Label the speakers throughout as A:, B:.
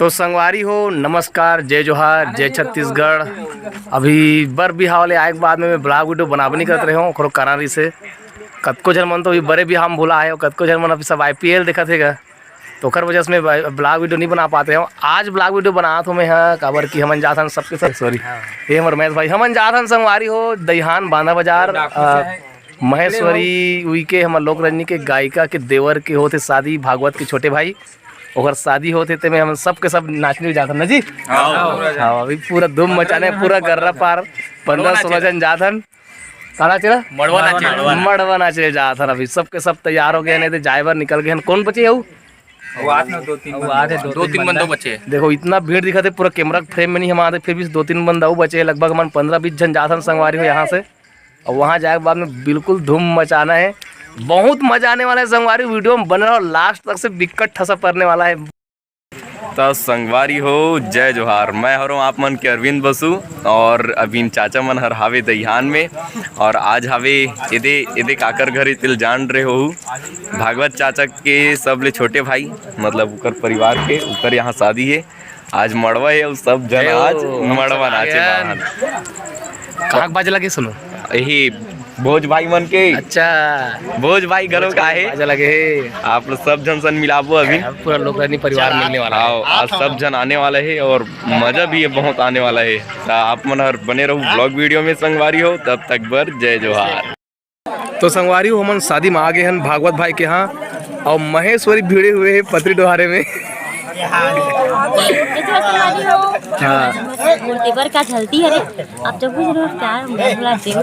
A: तो संगवारी हो, नमस्कार, जय जोहार, जय छत्तीसगढ़। अभी बर बिहाव वाले आए के बाद में मैं ब्लॉग वीडियो बनाबे नहीं करते रहे हूँ खरो करारी से। कतको झन मन तो अभी बड़े भी हम भुला है, कतको झन मन अभी सब IPL देखा थे, तो ओकर वजह से मैं ब्लॉग वीडियो नहीं बना पाते हूँ। आज ब्लॉग वीडियो बना तो मैं हाँ काबर की हमन जाथन सबके सब सॉरी ये हमर महेश भाई हमन जाथन संगवारी हो दईहान बांधा बाजार महेश्वरी उई के हमर लोक रजनी के गायिका के देवर के होते शादी, भागवत के छोटे भाई ओकर शादी होते थे में हम सब नाचने जाथन ना जी। हाँ अभी पूरा धूम मचाने पूरा गर्रा पार 15-16 जन जाथन काला चला मड़वा नाचे जाथन। अभी सबके सब तैयार हो गए, नहीं तो जायवर निकल गए। कौन बचे है
B: दो तीन बंदो बचे।
A: देखो इतना भीड़ दिखा थे, पूरा कैमरा फ्रेम में नहीं हम आते, फिर भी 2-3 बंदा बचे। लगभग मन 15-20 जन जाथन संगवारी हो यहाँ से। और वहाँ जाए के बाद में बिल्कुल धूम मचाना है, बहुत मजा आने वाला है। संगवारी वीडियो में बन रहा और लास्ट तक से बिकट ठसा पड़ने वाला है।
B: तो संगवारी हो जय जोहार, मैं हूँ आप मन के अरविंद बसु और अभी चाचा मन हर हावे दईहान में। और आज हावे एदे काकर घर तिल जान रहे हो भागवत चाचा के सबले छोटे भाई, मतलब उकर परिवार के उकर यहाँ शादी है। आज मड़वा है और सब जन आज मड़वा नाचे।
A: कहाँ बाजे लगे सुनो
B: यही भोज भाई मन के।
A: अच्छा
B: भोज भाई घरों का है,
A: बाजे लगे
B: आप लोग सब जन सन मिलाबो। अभी
A: पूरा लोग परिवार मिलने वाला है।
B: आज सब जन आने वाला है और मजा भी है बहुत आने वाला है। तो आप मन हर बने रहो ब्लॉग वीडियो में संगवारी हो, तब तक बर जय जोहार।
A: तो संगवारी हो हमन शादी में आ गए हैं भागवत भाई के यहाँ, और महेश्वरी भिड़े हुए हैं पत्री डोहारे में।
C: देवर का झलती है रे। अब जब भी जरूर प्यार बुला देव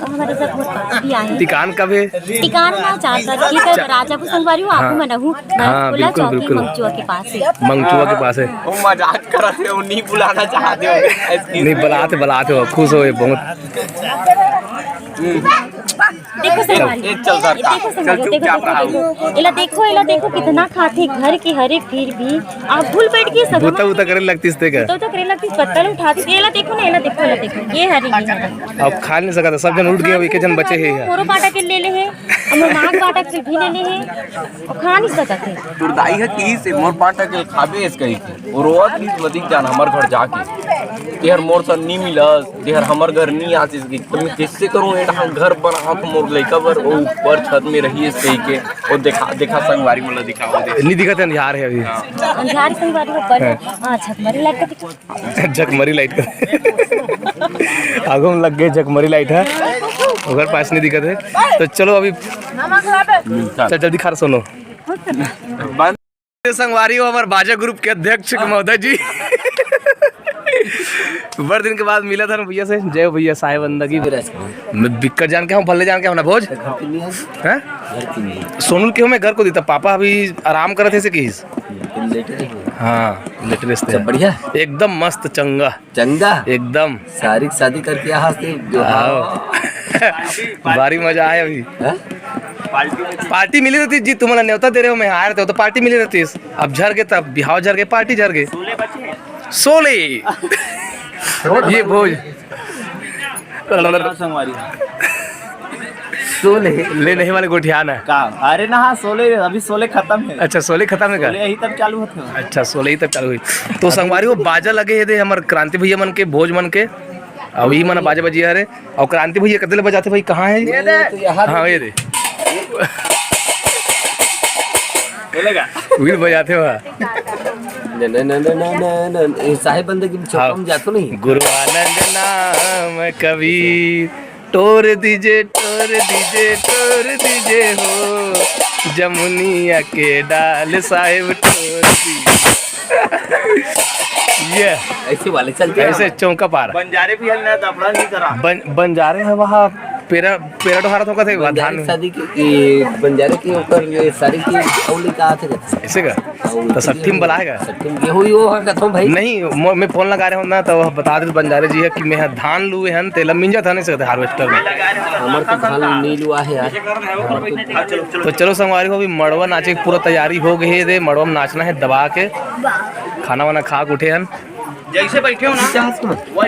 C: हमारे सब भी आए।
A: टिकान कब है?
C: टिकान ना चाहता ठीक है राजापुर संगवारी हूँ। आपको मैं रहूँ
A: बिल्कुल
C: मंगचुआ के पास है।
A: मंगचुआ के पास है।
B: मजाक करते हो, नहीं बुलाना चाहते हो?
A: नहीं बुलाते हो, खुश हो बहुत।
C: देखो संगवारी, देखो कितना खाते घर के हरे, फिर भी आप भूल बैठ के सब
A: बुता करे लगती है
C: तो करे लगती पत्तल उठाती। ये देखो ना, देखो ये हरी
A: अब खा नहीं सका था, सब जन उठ गए, एक जन बचे हैं।
C: मोरो बाटा के ले हैं और नाग बाटा के भी ले हैं और खा नहीं सका थे।
B: तुरदाई है की से मोर बाटा के खाबे इस कही थी और रोत की वधिक जान हमर घर जाके तेहर मोर से नहीं मिलस, तेहर हमर घर नहीं आतीस की तो मैं कैसे करूं एटा घर बना तो मोर लइका बर ऊपर छत में रही इस कही के और देखा संगवारी मोला दिखाओ दे नहीं
A: दिखत है अंधार है अभी।
C: अंधार संगवारी ऊपर छतमरी लाइट का
A: झकमरी लाइट का आगो में लग गए झकमरी लाइट है, उधर पास नहीं दिखत है। तो चलो अभी चल जल्दी खा सुनो। संगवारी हो हमारे बाजा ग्रुप के अध्यक्ष महोदय जी बड़े दिन के बाद मिला था भैया से। जय भैया साहेब बंदगी मैं बिक्कर जान के हूँ, भल्ले जान के हूँ ना भोज है सोनू के हूँ मैं घर को देता। पापा अभी आराम कर रहे थे किस हाँ लेटेस्ट है
D: बढ़िया
A: एकदम मस्त चंगा एकदम
D: सारी शादी करके यहाँ से
A: भारी मजा आया। अभी पार्टी मिली रहती जी, तुम्हारा न्योता दे रहे हो, मैं आ रहे थे तो पार्टी मिली रहती। अब झर गए, तब बिहाव झर गए, पार्टी झर गए। सोले ये भोज सोले ले नहीं वाले गोठियान है
D: का। अरे ना हाँ सोले अभी सोले खत्म है।
A: अच्छा सोले खत्म है का?
D: यही तब चालू होते हैं।
A: अच्छा सोले ही तब चालू हुई। तो संगवारी वो बाजा लगे है हमारे क्रांति भैया मन के, भोज मन के अभी मन बाजा बजी है। और क्रांति भैया कतले बजाते भाई कहाँ है? हाँ ये दे वीर बजाते हो
D: साहेब बंदगी में चौक जातो नहीं।
A: गुरु आनंद नाम कबीर टोर दीजे हो जमुनिया के डाल साहेब टोर ये
D: ऐसे वाले चलते
A: ऐसे चौका पार
D: बंजारे भी हल ना दफड़ा नहीं करा।
A: बंजारे है वहाँ पेरा डोहारा तो थे धान
D: शादी की बंजारे के ऊपर ये सारी की औली का आते
A: ऐसे का तो सट्ठी में बुलाएगा।
D: ये हुई वो कथों भाई
A: नहीं मैं फोन लगा रहे हूँ ना, तो बता दे बंजारे जी है कि मैं धान लुए हैं तेल मिंजा था नहीं सकते हार्वेस्टर में
D: हमारे को धान नहीं लुआ है यार।
A: तो चलो संगवारी को अभी मड़वा नाचे की पूरा तैयारी हो गई है। मड़वा में नाचना है दबा के, खाना वाना खा के उठे हैं जैसे बैठे हो ना।